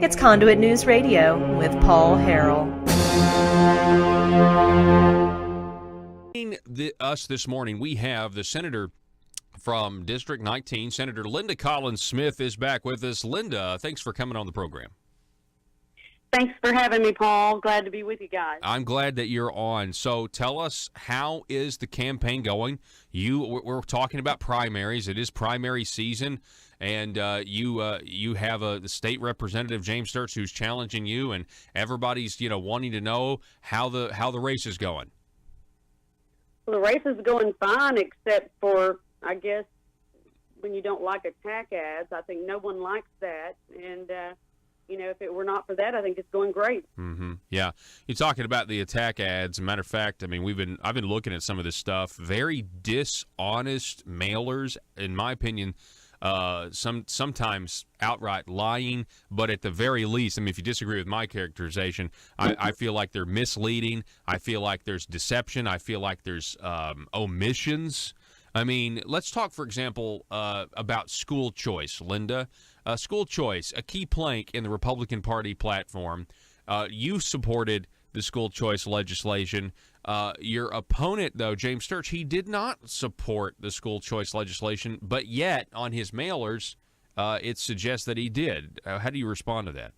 It's Conduit News Radio with Paul Harrell. Us this morning, we have the senator from District 19, Senator Linda Collins-Smith is back with us. Linda, thanks for coming on the program. Thanks for having me, Paul. Glad to be with you guys. I'm glad that you're on. So tell us, how is the campaign going? We're talking about primaries. It is primary season, and you have the state representative, James Sturts, who's challenging you, and everybody's wanting to know how the race is going. Well, the race is going fine, except for, I guess, when you don't like attack ads. I think no one likes that, and if it were not for that, I think it's going great. Mm-hmm. Yeah, you're talking about the attack ads. As a matter of fact, I mean, I've been looking at some of this stuff. Very dishonest mailers, in my opinion. Sometimes outright lying, but at the very least, I mean, if you disagree with my characterization, I feel like they're misleading. I feel like there's deception. I feel like there's omissions. I mean, let's talk, for example, about school choice, Linda. School choice, a key plank in the Republican Party platform. You supported the school choice legislation. Your opponent, though, James Sturts, he did not support the school choice legislation, but yet on his mailers, it suggests that he did. How do you respond to that?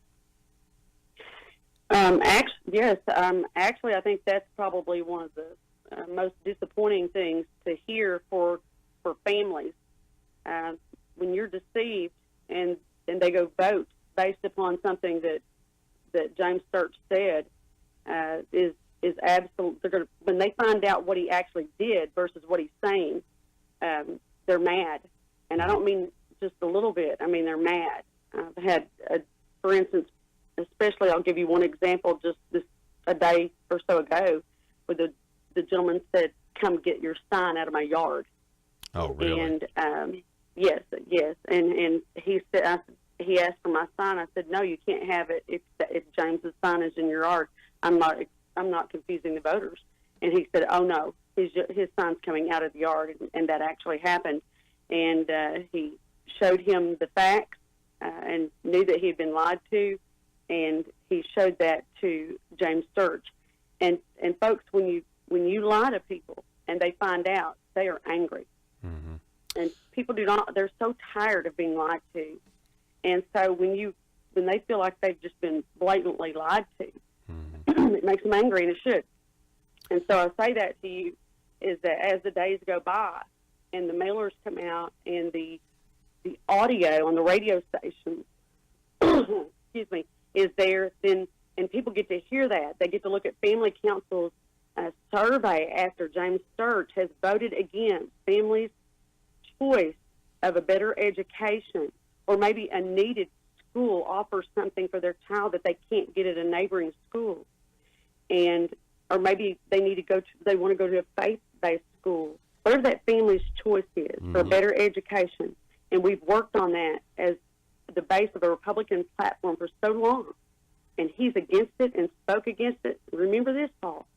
Actually, I think that's probably one of the most disappointing things to hear for families. When you're deceived and they go vote based upon something that James Sturts said, is absolute. When they find out what he actually did versus what he's saying, they're mad, and I don't mean just a little bit. I mean they're mad. I've had, for instance, especially I'll give you one example. Just a day or so ago, where the gentleman said, "Come get your sign out of my yard." Oh, really? And yes, and he said, he asked for my sign. I said, "No, you can't have it if James's sign is in your yard. I'm not confusing the voters." And he said, "Oh no, his sign's coming out of the yard," and that actually happened. And he showed him the facts and knew that he had been lied to, and he showed that to James Sturts. And folks, when you lie to people and they find out, they are angry. Mm-hmm. And people they're so tired of being lied to. And so when they feel like they've just been blatantly lied to, mm-hmm. It makes them angry, and it should. And so I say that to you is that as the days go by and the mailers come out and the audio on the radio stations, excuse me, is there, then, and people get to hear that. They get to look at Family Council's survey after James Sturts has voted against families' choice of a better education, or maybe a needed school offers something for their child that they can't get at a neighboring school, or maybe they want to go to a faith-based school. Whatever that family's choice is, mm-hmm. for a better education, and we've worked on that as the base of a Republican platform for so long, and he's against it and spoke against it. Remember this, Paul.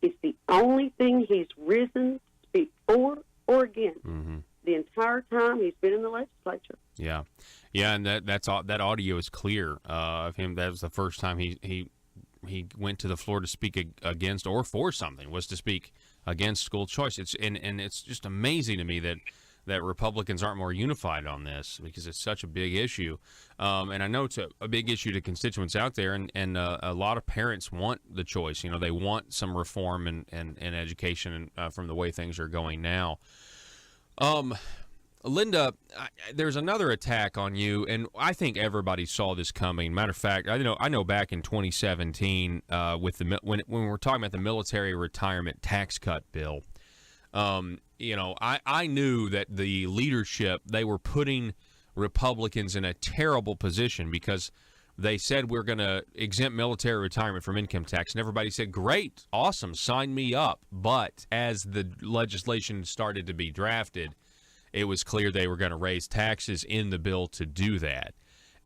It's the only thing he's risen to speak for or against. Mm-hmm. The entire time he's been in the legislature. Yeah, and that audio is clear of him. That was the first time he went to the floor to speak against or for something, was to speak against school choice. It's just amazing to me that Republicans aren't more unified on this, because it's such a big issue. And I know it's a big issue to constituents out there, and a lot of parents want the choice. They want some reform and education from the way things are going now. Linda, there's another attack on you, and I think everybody saw this coming. Matter of fact, I know back in 2017, when we were talking about the military retirement tax cut bill, I knew that the leadership, they were putting Republicans in a terrible position, because they said we're going to exempt military retirement from income tax, and everybody said, great, awesome, sign me up. But as the legislation started to be drafted, it was clear they were going to raise taxes in the bill to do that.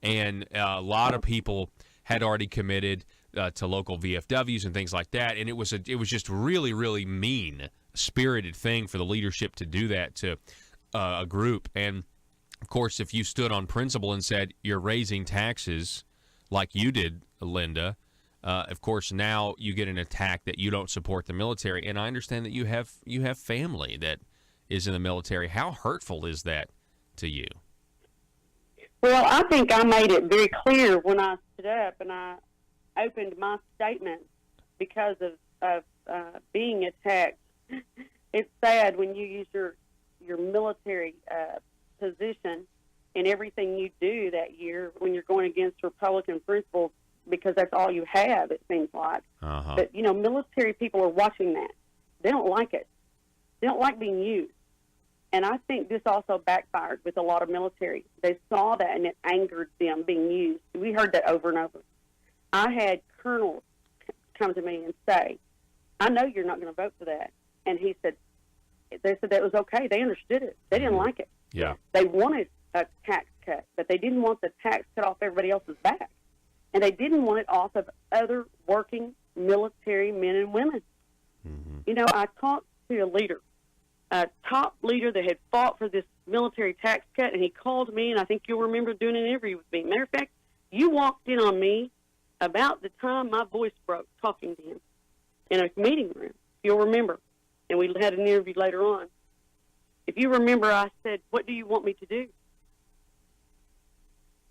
And a lot of people had already committed to local VFWs and things like that, and it was just really, really mean-spirited thing for the leadership to do that to a group. And, of course, if you stood on principle and said you're raising taxes like you did, Linda. Of course, now you get an attack that you don't support the military, and I understand that you have family that is in the military. How hurtful is that to you? Well, I think I made it very clear when I stood up and I opened my statement because of being attacked. It's sad when you use your military position in everything you do that year when you're going against Republican principles, because that's all you have, it seems like. Uh-huh. But, military people are watching that. They don't like it. They don't like being used. And I think this also backfired with a lot of military. They saw that, and it angered them being used. We heard that over and over. I had colonels come to me and say, I know you're not going to vote for that. And they said that was okay. They understood it. They didn't like it. Yeah. They wanted a tax cut, but they didn't want the tax cut off everybody else's back. And they didn't want it off of other working military men and women. Mm-hmm. I talked to a leader, a top leader that had fought for this military tax cut, and he called me, and I think you'll remember doing an interview with me. Matter of fact, you walked in on me about the time my voice broke talking to him in a meeting room. You'll remember. And we had an interview later on. If you remember, I said, what do you want me to do?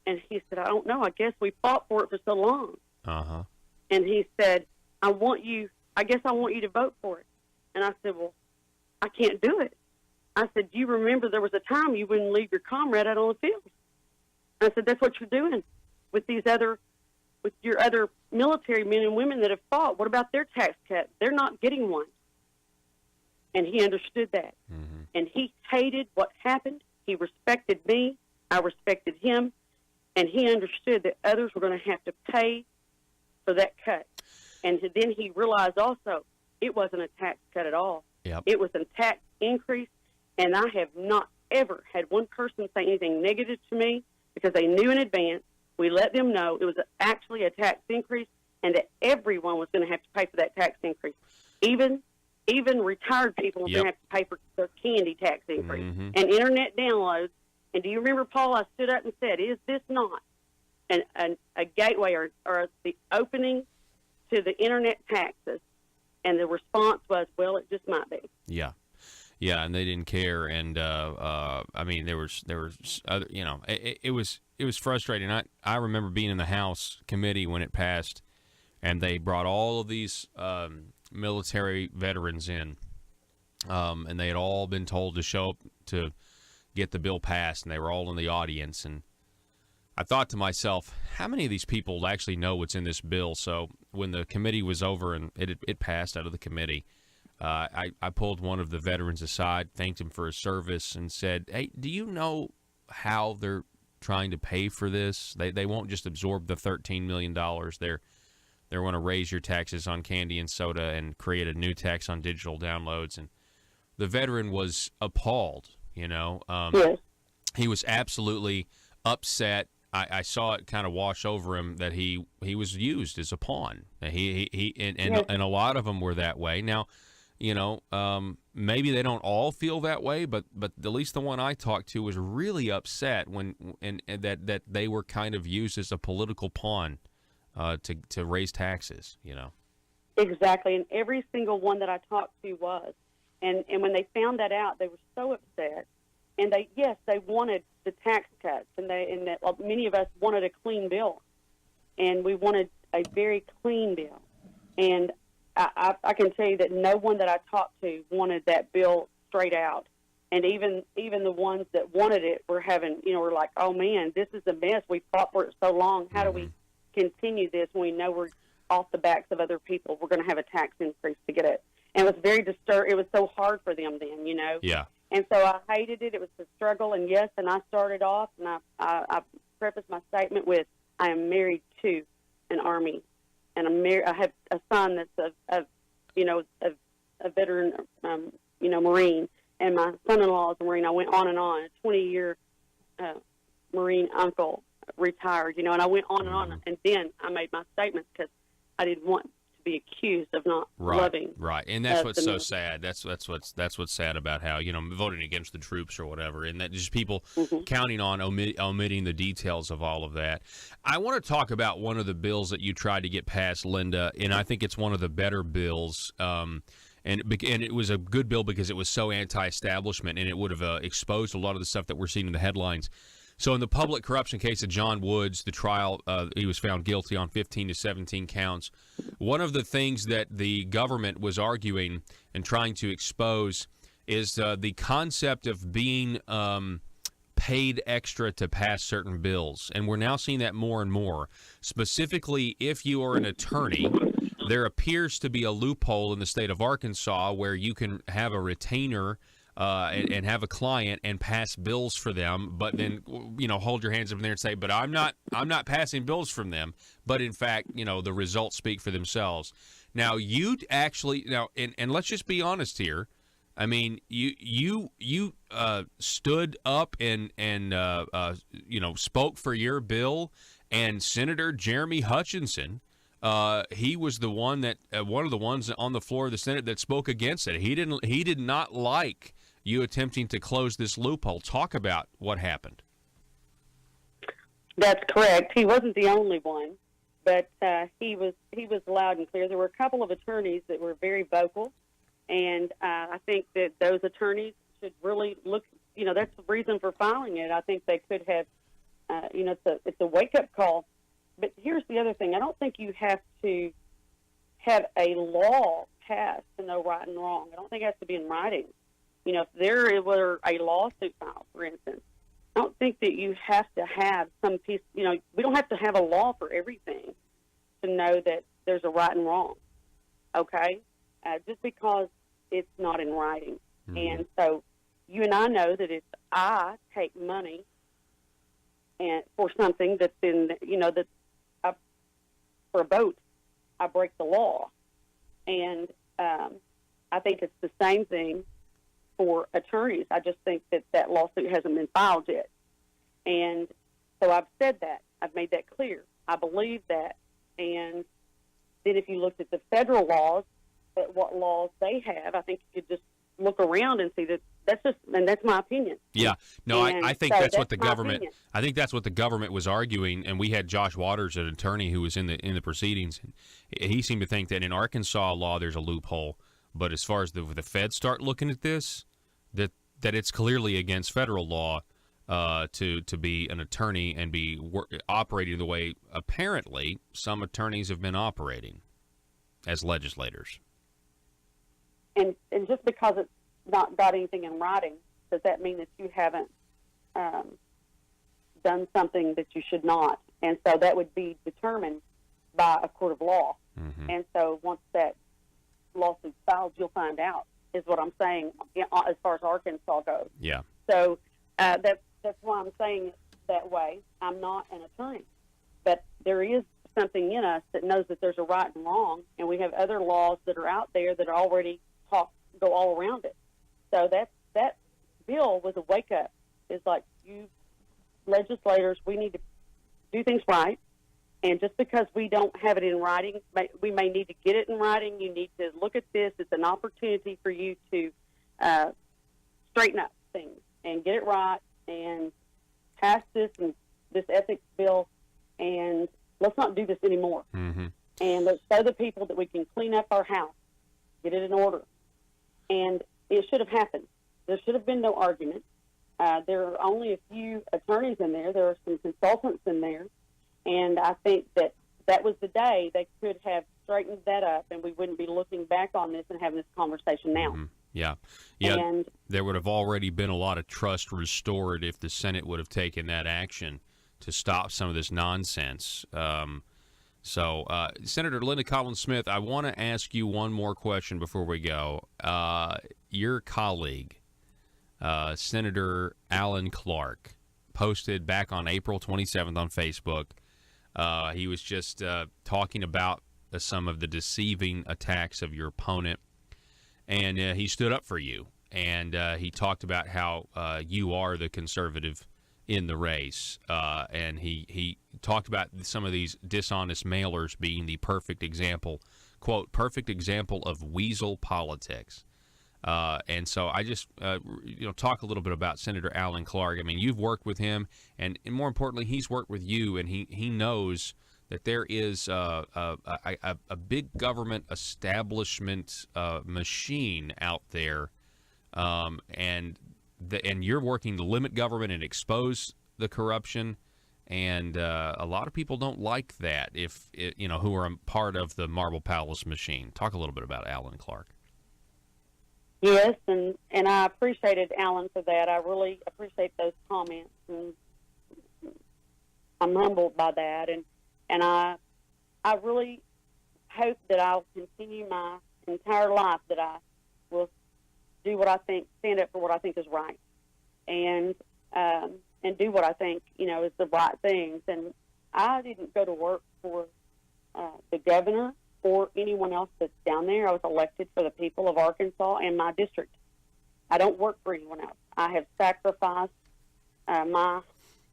And he said, I don't know. I guess we fought for it for so long. Uh-huh. And he said, I guess I want you to vote for it. And I said, well, I can't do it. I said, do you remember there was a time you wouldn't leave your comrade out on the field? I said, that's what you're doing with your other military men and women that have fought. What about their tax cut? They're not getting one. And he understood that. Mm-hmm. And he hated what happened. He respected me. I respected him. And he understood that others were going to have to pay for that cut. And then he realized also it wasn't a tax cut at all. Yep. It was a tax increase. And I have not ever had one person say anything negative to me, because they knew in advance. We let them know it was actually a tax increase, and that everyone was going to have to pay for that tax increase. Even retired people were going to have to pay for their candy tax increase. Mm-hmm. And internet downloads. And do you remember, Paul, I stood up and said, is this not a gateway or the opening to the internet taxes? And the response was, well, it just might be. Yeah. Yeah, and they didn't care. And, I mean, there was other, it was frustrating. I remember being in the House committee when it passed, and they brought all of these military veterans in, and they had all been told to show up to get the bill passed, and they were all in the audience. And I thought to myself, how many of these people actually know what's in this bill? So when the committee was over and it passed out of the committee, I pulled one of the veterans aside, thanked him for his service, and said, hey, do you know how they're trying to pay for this? They won't just absorb the $13 million. They want to raise your taxes on candy and soda and create a new tax on digital downloads. And the veteran was appalled. Yes. He was absolutely upset. I saw it kind of wash over him that he was used as a pawn. And a lot of them were that way. Now, maybe they don't all feel that way, but at least the one I talked to was really upset and that they were kind of used as a political pawn to raise taxes. Exactly, and every single one that I talked to was. And when they found that out, they were so upset. And they wanted the tax cuts, and many of us wanted a clean bill, and we wanted a very clean bill. And I can tell you that no one that I talked to wanted that bill straight out. And even the ones that wanted it were were like, oh man, this is a mess. We fought for it so long. How do we continue this when we know we're off the backs of other people? We're going to have a tax increase to get it. And it was very it was so hard for them then, Yeah. And so I hated it. It was a struggle. And yes, and I started off, and I prefaced my statement with, I am married to an Army, and I have a son that's a veteran, Marine, and my son-in-law is a Marine. I went on and on. A 20-year Marine uncle retired, and I went on and on. And then I made my statements because I didn't want to be accused of not Right, loving. right, and that's what's so the sad. That's what's sad about how, voting against the troops or whatever, and that just people counting on omitting the details of all of that. I want to talk about one of the bills that you tried to get passed, Linda, and I think it's one of the better bills. And it was a good bill because it was so anti-establishment, and it would have exposed a lot of the stuff that we're seeing in the headlines. So in the public corruption case of John Woods, the trial, he was found guilty on 15 to 17 counts. One of the things that the government was arguing and trying to expose is the concept of being paid extra to pass certain bills. And we're now seeing that more and more. Specifically, if you are an attorney, there appears to be a loophole in the state of Arkansas where you can have a retainer and have a client and pass bills for them, but then hold your hands up in there and say, "But I'm not passing bills from them." But in fact, the results speak for themselves. Now you'd actually and let's just be honest here. I mean, you stood up and spoke for your bill, and Senator Jeremy Hutchinson. He was the one that one of the ones on the floor of the Senate that spoke against it. He did not like you attempting to close this loophole. Talk about what happened. That's correct. He wasn't the only one, but he was loud and clear. There were a couple of attorneys that were very vocal, and I think that those attorneys should really look. That's the reason for filing it. I think they could have. It's a wake up call. But here's the other thing. I don't think you have to have a law passed to know right and wrong. I don't think it has to be in writing. If there were a lawsuit filed, for instance, I don't think that you have to have some piece, we don't have to have a law for everything to know that there's a right and wrong, okay? Just because it's not in writing. Mm-hmm. And so you and I know that if I take money and for something that's in, for a boat, I break the law. And I think it's the same thing for attorneys. I just think that lawsuit hasn't been filed yet. And so I've said that. I've made that clear. I believe that. And then if you looked at the federal laws, at what laws they have, I think you could just look around and see that that's my opinion. Yeah, no, I think that's what the government. Opinion. I think that's what the government was arguing, and we had Josh Waters, an attorney who was in the proceedings. He seemed to think that in Arkansas law there's a loophole, but as far as the feds start looking at this, that it's clearly against federal law to be an attorney and be operating the way apparently some attorneys have been operating as legislators. And just because it's not got anything in writing, does that mean that you haven't done something that you should not? And so that would be determined by a court of law. Mm-hmm. And so once that lawsuit's filed, you'll find out, is what I'm saying, as far as Arkansas goes. Yeah. So that's why I'm saying it that way. I'm not an attorney. But there is something in us that knows that there's a right and wrong, and we have other laws that are out there that are already go all around it. So that bill was a wake-up. It's like, you legislators, we need to do things right. And just because we don't have it in writing, we may need to get it in writing. You need to look at this. It's an opportunity for you to straighten up things and get it right and pass this ethics bill, and let's not do this anymore. Mm-hmm. And let's show the people that we can clean up our house, get it in order. And it should have happened. There should have been no argument. There are only a few attorneys in there. There are some consultants in there. And I think that was the day they could have straightened that up, and we wouldn't be looking back on this and having this conversation now. Mm-hmm. Yeah. And there would have already been a lot of trust restored if the Senate would have taken that action to stop some of this nonsense. So, Senator Linda Collins-Smith, I want to ask you one more question before we go. Your colleague, Senator Alan Clark, posted back on April 27th on Facebook. He was just talking about some of the deceiving attacks of your opponent, and he stood up for you. And he talked about how you are the conservative in the race, and he talked about some of these dishonest mailers being the perfect example, quote, perfect example of weasel politics. And so I just, talk a little bit about Senator Alan Clark. I mean, you've worked with him, and more importantly, he's worked with you, and he knows that there is a big government establishment machine out there, and you're working to limit government and expose the corruption. And a lot of people don't like that who are a part of the Marble Palace machine. Talk a little bit about Alan Clark. Yes, and I appreciated Alan for that. I really appreciate those comments, and I'm humbled by that. And I really hope that I'll continue my entire life that I will do what I think, stand up for what I think is right, and do what I think is the right things. And I didn't go to work for the governor or anyone else that's down there. I was elected for the people of Arkansas and my district. I don't work for anyone else. I have sacrificed my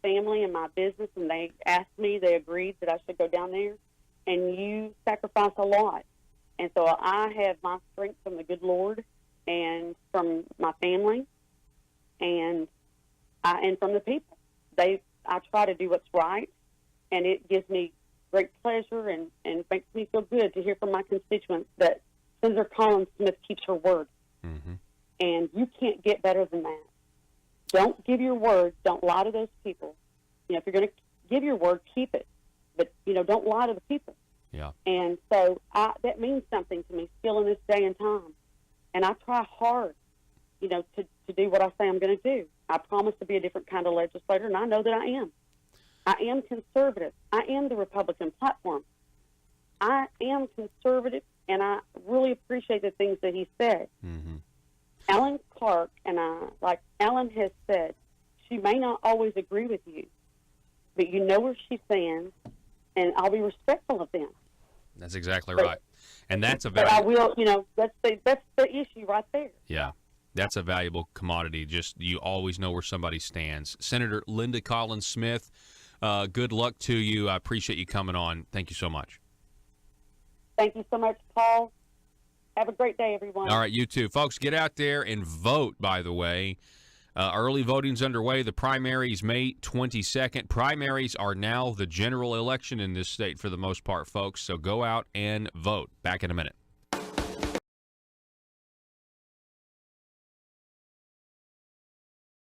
family and my business, and they asked me, they agreed that I should go down there, and you sacrifice a lot. And so I have my strength from the good Lord and from my family and from the people. I try to do what's right, and it gives me great pleasure and makes me feel good to hear from my constituents that Senator Colin Smith keeps her word. Mm-hmm. And you can't get better than that. Don't give your word. Don't lie to those people. If you're going to give your word, keep it. But, don't lie to the people. Yeah. And so that means something to me still in this day and time. And I try hard, to do what I say I'm going to do. I promise to be a different kind of legislator, and I know that I am. I am conservative. I am the Republican platform. I am conservative, and I really appreciate the things that he said. Mm-hmm. Alan Clark and I, like Alan has said, she may not always agree with you, but you know where she stands, and I'll be respectful of them. That's exactly right. And that's a But I will, that's the issue right there. Yeah. That's a valuable commodity. Just you always know where somebody stands. Senator Linda Collins Smith, good luck to you. I appreciate you coming on. Thank you so much. Thank you so much, Paul. Have a great day, everyone. All right, you too. Folks, get out there and vote, by the way. Early voting's underway. The primaries May 22nd. Primaries are now the general election in this state for the most part, folks. So go out and vote. Back in a minute.